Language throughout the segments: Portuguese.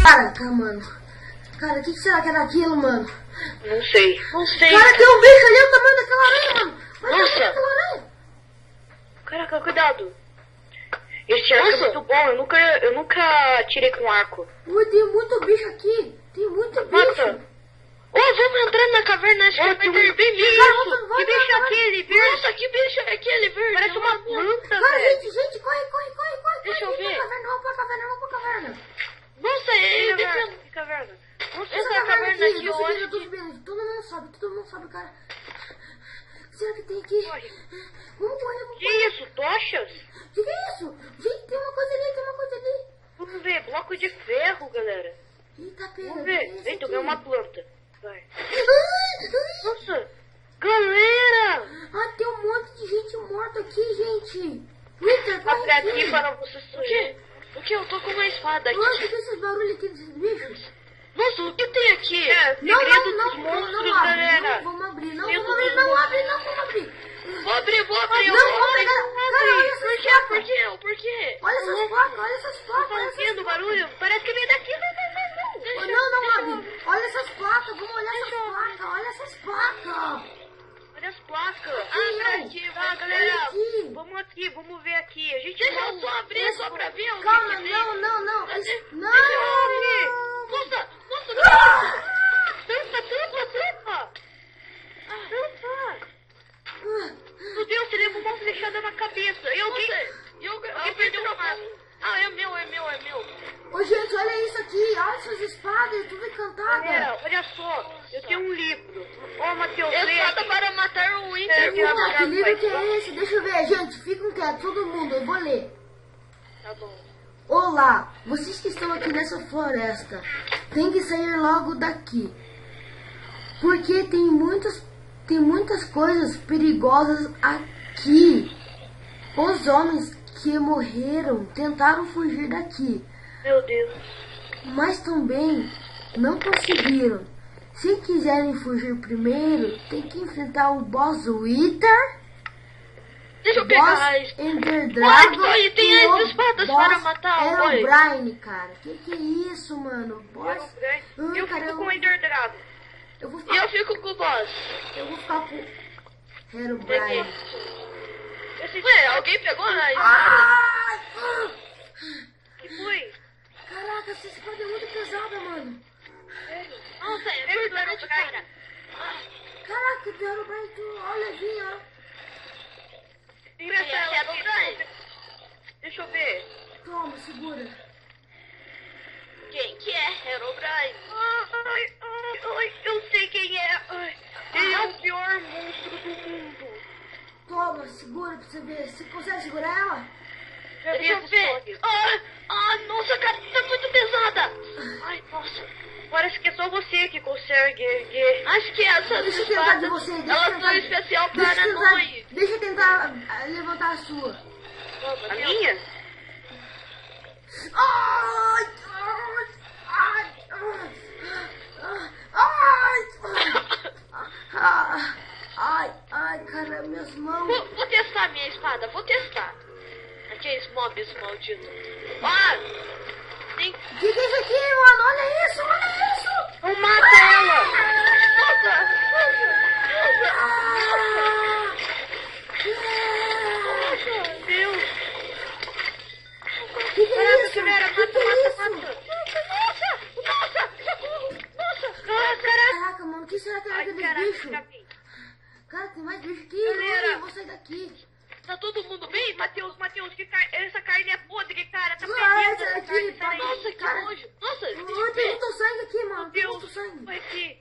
Caraca, mano. Cara, o que será que era aquilo, mano? Não sei. Cara, tem um bicho ali, o tamanho daquela aranha, mano. Olha Nossa. aquela aranha. Caraca, cuidado. Esse arco é muito bom, eu nunca tirei com arco. Ui, tem muito bicho aqui. Tem muito bicho. Mata. Ô, vamos entrar na caverna, acho que vai ter bem bicho. Cara, Que bicho é aquele, verde? Nossa, que bicho é aquele, verde? Parece uma planta, Cara, velho. gente, corre. Deixa eu ver. Vamos pra caverna. Nossa, ele descendo. Que caverna? Nossa, essa caverna aqui, eu acho que... subindo. Todo mundo sobe, cara. Será que tem aqui? Corre. Vamos correr. Que isso, tochas? Que é isso? Gente, tem uma coisa ali. Vamos ver, bloco de ferro, galera. Eita, pega. Vamos ver. Eita, eu ganhei uma planta. Vai. Ai. Nossa, galera! Ah, tem um monte de gente morta aqui, gente. Eita, corre Abre aqui para você surgir. O que? Eu tô com uma espada aqui. Nossa, o que é esses barulhos aqui desses bichos? Nossa, o que tem aqui? É, Não, segredo dos monstros, não galera. vamos abrir. Não Segredo vamos abrir. dos Não monstros. abre. Vou abrir. Não, cara, olha essas Por quê? placas. Por quê? Por quê? Olha essas placas, Tá ouvindo o barulho? Parece que vem daqui. Não abre. Olha essas placas, vamos olhar essas placas. Olha as placas. Aqui, Aqui, olha galera. aqui. Vamos aqui, vamos ver aqui. A gente deixa eu só abrir, só pra ver o Calma, que tem. não. Deixa eu Não. abrir. Nossa, que é isso? Tampa. Meu Deus, você levou uma flechada na cabeça. E alguém perdeu uma arma. Ah, é meu. Ô, gente, olha isso aqui. Olha essas espadas, tudo encantada. Galera, olha só. Eu tenho um livro. Ó, Matheus, Espada para matar o Winter. Puta, que livro que é esse? Deixa eu ver, gente. Fiquem quietos, todo mundo. Eu vou ler. Tá bom. Olá, vocês que estão aqui nessa floresta, tem que sair logo daqui. Porque tem muitas coisas perigosas aqui. Os homens que morreram tentaram fugir daqui, Meu Deus. mas também não conseguiram. Se quiserem fugir primeiro, tem que enfrentar o boss Wither, Deixa eu boss pegar a espada. Ender Dragon Olha, e tem as espadas boss para matar o Oi. Herobrine, cara. Que é isso, mano? Boss... Eu cara, fico com o Ender Dragon. eu vou E ficar, eu fico com o boss. eu vou ficar com Herobrine. Ué, alguém pegou a espada? Ai! Que foi? Caraca, essa espada é muito pesada, mano. Nossa, é verdade, cara. Caraca, o Herobrine, olha ali, ó. Empresta ela aqui. Deixa eu ver. Toma, segura. Quem que é Herobrine? Ai, eu sei quem é. Ai, ele é o pior monstro do mundo. Toma, segura pra você ver. Você consegue segurar ela? Deixa eu ver. Nossa, cara, tá muito pesada. Ai, nossa. Parece que é só você que consegue erguer. Acho que essas Deixa eu tentar de espadas, você. elas são especial para nós. Deixa eu tentar levantar a sua. A minha? Ai! Ai, cara, minhas mãos. Vou testar minha espada, vou testar. Aqueles mobs malditos. Tem... Que é isso aqui, mano? Olha isso! Não mata ela! Meu Deus! Que é isso? Galera, Que é isso? mata! Nossa! Caraca, mano, o que será que é Ai, aquele caraca, bicho? escapei. Cara, tem mais bicho aqui. Galera. Eu vou sair daqui. Tá todo mundo bem? Matheus, essa carne é podre, cara! Tá Ah, perdendo essa essa aqui, carne, tá- sai daí. Nossa, que Cara. nojo. Nossa, deixa Tem eu ver. muito sangue aqui, mano. Meu Tem Deus! muito sangue. Foi aqui!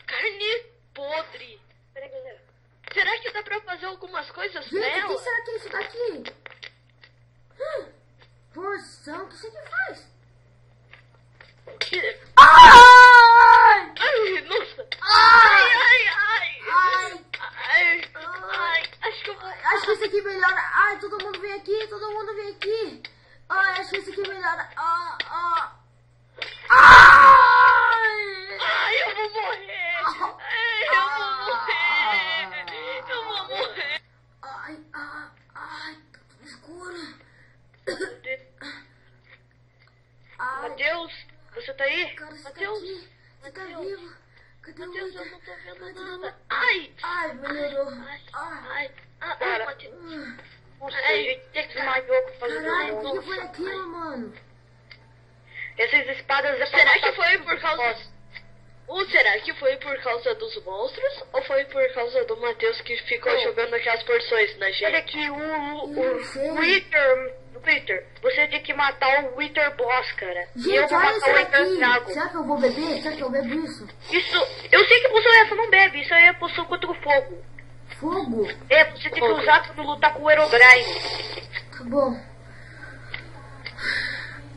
Carne podre. Peraí, galera. Será que dá pra fazer algumas coisas Gente, o nela? que será que é isso daqui? Porção, o que você que faz? Ai! Ai, nossa. Ai! Ai. Acho que esse aqui melhora. Ai, todo mundo vem aqui. Ai, acho que esse aqui melhora. Ai! Ai, eu vou morrer. Ai, eu vou morrer. você tá aí? Cara, você tá Matheus? aqui. Você tá Matheus? vivo. Cadê o Matheus, eu Wither? não tô vendo Cadê nada. o- Ai! Ai, melhorou. Cara, Matheus. não sei, a gente tem que desmaiou com fazer Caralho, o que foi aquilo, mano? Essas espadas é pra Será matar que foi tudo por que causa... possa. Ou será que foi por causa dos monstros? Ou foi por causa do Matheus que ficou jogando aquelas porções na Olha gente? aqui, não sei. o Wither, você tem que matar o Wither Boss, cara. E eu Gente, vou olha matar isso o Wither Dragon. aqui. Será que eu vou beber? Será que eu bebo isso? Isso, eu sei que poção é essa, não bebe. Isso aí é poção contra o fogo. Fogo? É, você tem que usar quando lutar com o Herobrine. Tá bom.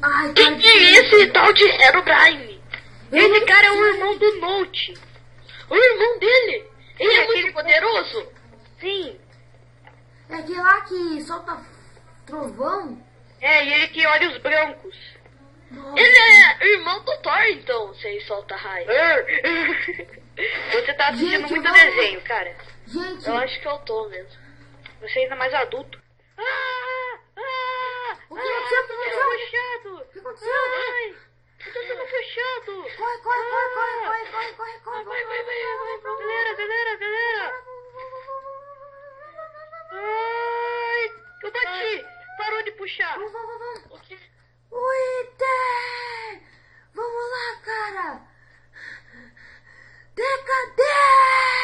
Ai, cara, Quem que é esse tal de Herobrine? Eu Esse não cara é o sei. irmão do Note. O irmão dele! Ele é aquele muito poderoso! Sim. É aquele lá que solta trovão? É, e ele tem olhos brancos. Nossa. Ele é irmão do Thor, então, se ele solta raio. Você tá assistindo Gente, muito vamos- desenho, cara. Gente, Eu acho que eu tô mesmo. Você ainda é mais adulto. o que aconteceu? O que aconteceu? Puxado! O que aconteceu? Ai, eu tô sendo puxado! Corre, corre, corre, corre, corre, corre, corre, corre. Galera! Ai, eu bati! Parou de puxar! Vamos, vamos, vamos. O que? Wither! Vamos lá, cara! Decadê!